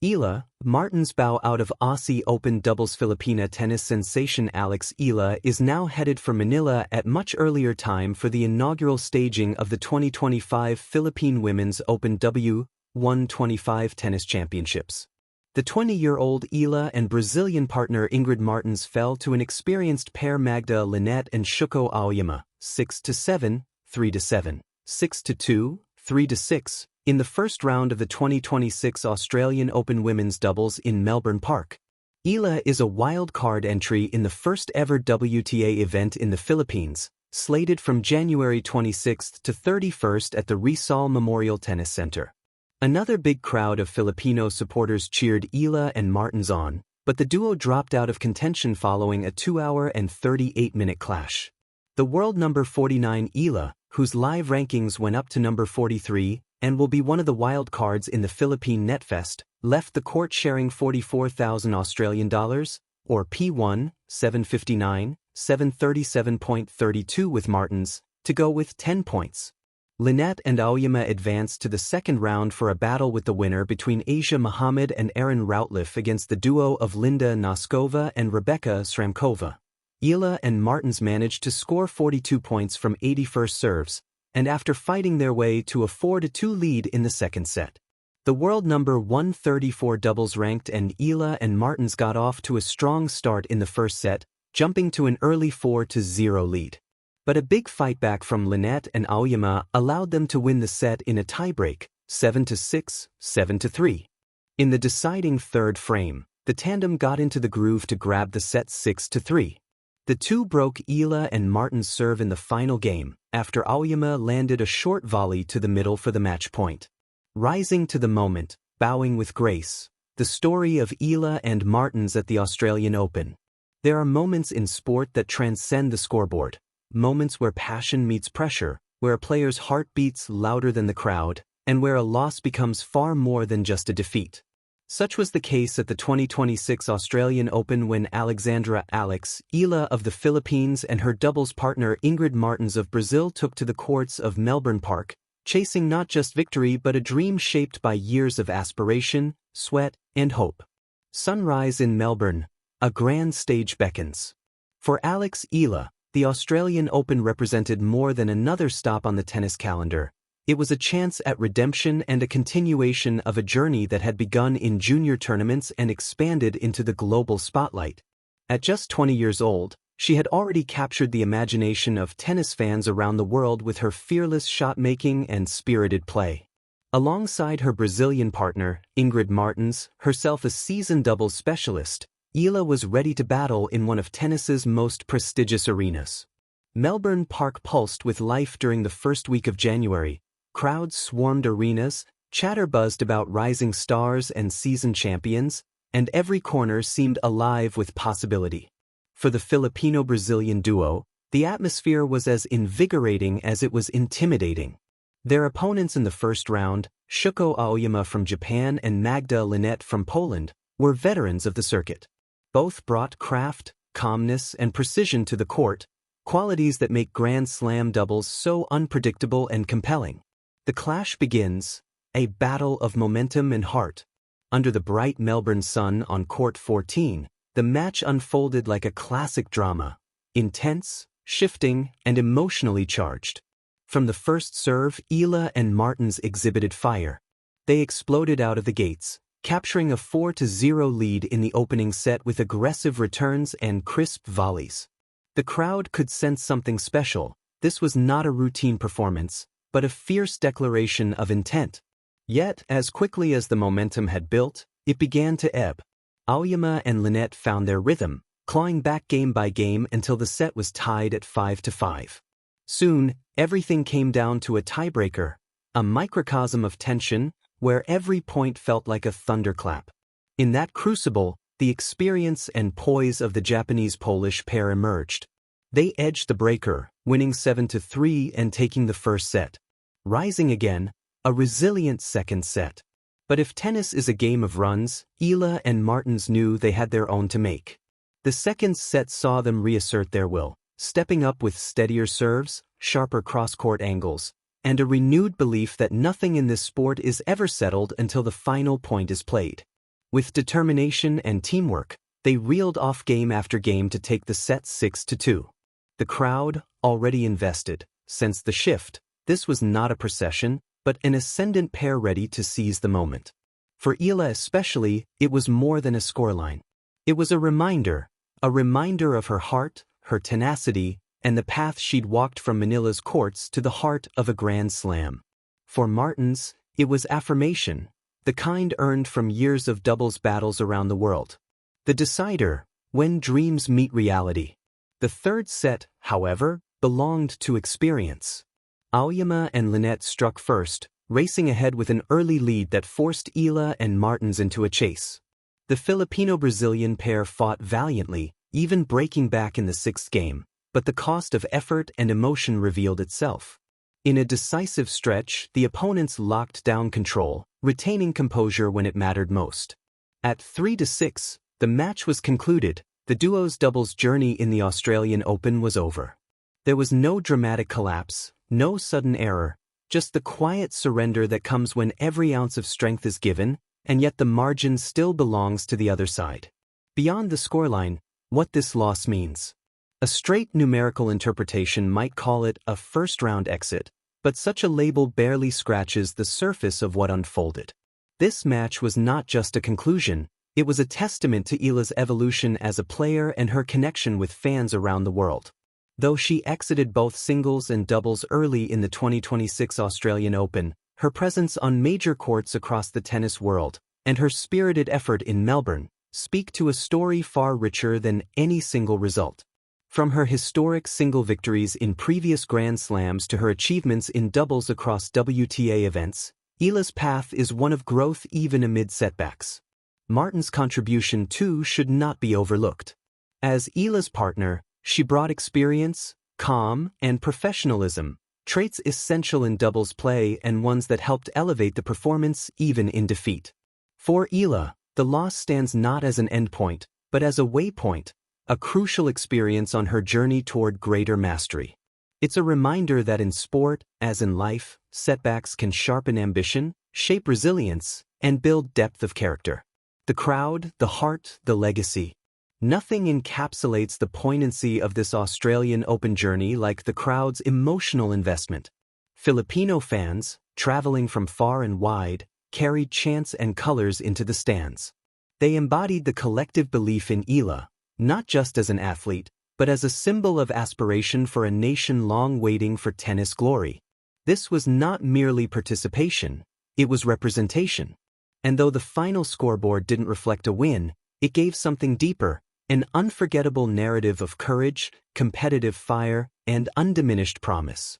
Eala, Martin's bow out of Aussie Open doubles. Filipina tennis sensation Alex Eala is now headed for Manila at much earlier time for the inaugural staging of the 2025 Philippine Women's Open W125 Tennis Championships. The 20-year-old Eala and Brazilian partner Ingrid Martins fell to an experienced pair Magda Linette and Shuko Aoyama, 6-7, 3-7, 6-2, 3-6, in the first round of the 2026 Australian Open Women's Doubles in Melbourne Park. Eala is a wild card entry in the first ever WTA event in the Philippines, slated from January 26 to 31 at the Rizal Memorial Tennis Center. Another big crowd of Filipino supporters cheered Eala and Martins on, but the duo dropped out of contention following a 2-hour and 38-minute clash. The world number 49 Eala, whose live rankings went up to number 43, and will be one of the wild cards in the Philippine Netfest, left the court sharing 44,000 Australian dollars, or P1, 759, 737.32 with Martins, to go with 10 points. Linette and Aoyama advanced to the second round for a battle with the winner between Asia Mohammed and Erin Routliffe against the duo of Linda Noskova and Rebecca Sramkova. Eala and Martins managed to score 42 points from 81st serves, and after fighting their way to a 4-2 lead in the second set. The world number 134 doubles ranked and Eala and Martins got off to a strong start in the first set, jumping to an early 4-0 lead. But a big fightback from Linette and Aoyama allowed them to win the set in a tiebreak, 7-6, 7-3. In the deciding third frame, the tandem got into the groove to grab the set 6-3. The two broke Eala and Martins' serve in the final game, after Aoyama landed a short volley to the middle for the match point. Rising to the moment, bowing with grace, the story of Eala and Martins at the Australian Open. There are moments in sport that transcend the scoreboard, moments where passion meets pressure, where a player's heart beats louder than the crowd, and where a loss becomes far more than just a defeat. Such was the case at the 2026 Australian Open when Alexandra Alex Eala of the Philippines and her doubles partner Ingrid Martins of Brazil took to the courts of Melbourne Park, chasing not just victory but a dream shaped by years of aspiration, sweat, and hope. Sunrise in Melbourne, a grand stage beckons. For Alex Eala, the Australian Open represented more than another stop on the tennis calendar. It was a chance at redemption and a continuation of a journey that had begun in junior tournaments and expanded into the global spotlight. At just 20 years old, she had already captured the imagination of tennis fans around the world with her fearless shot-making and spirited play. Alongside her Brazilian partner, Ingrid Martins, herself a seasoned doubles specialist, Eala was ready to battle in one of tennis's most prestigious arenas. Melbourne Park pulsed with life during the first week of January. Crowds swarmed arenas, chatter buzzed about rising stars and seasoned champions, and every corner seemed alive with possibility. For the Filipino-Brazilian duo, the atmosphere was as invigorating as it was intimidating. Their opponents in the first round, Shuko Aoyama from Japan and Magda Linette from Poland, were veterans of the circuit. Both brought craft, calmness, and precision to the court, qualities that make Grand Slam doubles so unpredictable and compelling. The clash begins, a battle of momentum and heart. Under the bright Melbourne sun on court 14, the match unfolded like a classic drama, intense, shifting, and emotionally charged. From the first serve, Eala and Martins exhibited fire. They exploded out of the gates, capturing a 4-0 lead in the opening set with aggressive returns and crisp volleys. The crowd could sense something special. This was not a routine performance, but a fierce declaration of intent. Yet, as quickly as the momentum had built, it began to ebb. Aoyama and Linette found their rhythm, clawing back game by game until the set was tied at 5-5. Soon, everything came down to a tiebreaker, a microcosm of tension, where every point felt like a thunderclap. In that crucible, the experience and poise of the Japanese-Polish pair emerged. They edged the breaker, winning 7-3 and taking the first set. Rising again, a resilient second set. But if tennis is a game of runs, Eala and Martins knew they had their own to make. The second set saw them reassert their will, stepping up with steadier serves, sharper cross-court angles, and a renewed belief that nothing in this sport is ever settled until the final point is played. With determination and teamwork, they reeled off game after game to take the set 6-2. The crowd, already invested, sensed the shift. This was not a procession, but an ascendant pair ready to seize the moment. For Eala especially, it was more than a scoreline. It was a reminder of her heart, her tenacity, and the path she'd walked from Manila's courts to the heart of a Grand Slam. For Martins, it was affirmation, the kind earned from years of doubles battles around the world. The decider, when dreams meet reality. The third set, however, belonged to experience. Auyama and Lynette struck first, racing ahead with an early lead that forced Eala and Martins into a chase. The Filipino-Brazilian pair fought valiantly, even breaking back in the sixth game, but the cost of effort and emotion revealed itself. In a decisive stretch, the opponents locked down control, retaining composure when it mattered most. At 3-6, the match was concluded. The duo's doubles journey in the Australian Open was over. There was no dramatic collapse, no sudden error, just the quiet surrender that comes when every ounce of strength is given, and yet the margin still belongs to the other side. Beyond the scoreline, what this loss means. A straight numerical interpretation might call it a first-round exit, but such a label barely scratches the surface of what unfolded. This match was not just a conclusion, it was a testament to Eala's evolution as a player and her connection with fans around the world. Though she exited both singles and doubles early in the 2026 Australian Open, her presence on major courts across the tennis world, and her spirited effort in Melbourne, speak to a story far richer than any single result. From her historic single victories in previous Grand Slams to her achievements in doubles across WTA events, Eala's path is one of growth even amid setbacks. Martin's contribution too should not be overlooked. As Eala's partner, she brought experience, calm, and professionalism, traits essential in doubles play and ones that helped elevate the performance even in defeat. For Eala, the loss stands not as an endpoint, but as a waypoint, a crucial experience on her journey toward greater mastery. It's a reminder that in sport, as in life, setbacks can sharpen ambition, shape resilience, and build depth of character. The crowd, the heart, the legacy. Nothing encapsulates the poignancy of this Australian Open journey like the crowd's emotional investment. Filipino fans, traveling from far and wide, carried chants and colors into the stands. They embodied the collective belief in Eala, not just as an athlete, but as a symbol of aspiration for a nation long waiting for tennis glory. This was not merely participation, it was representation. And though the final scoreboard didn't reflect a win, it gave something deeper, an unforgettable narrative of courage, competitive fire, and undiminished promise.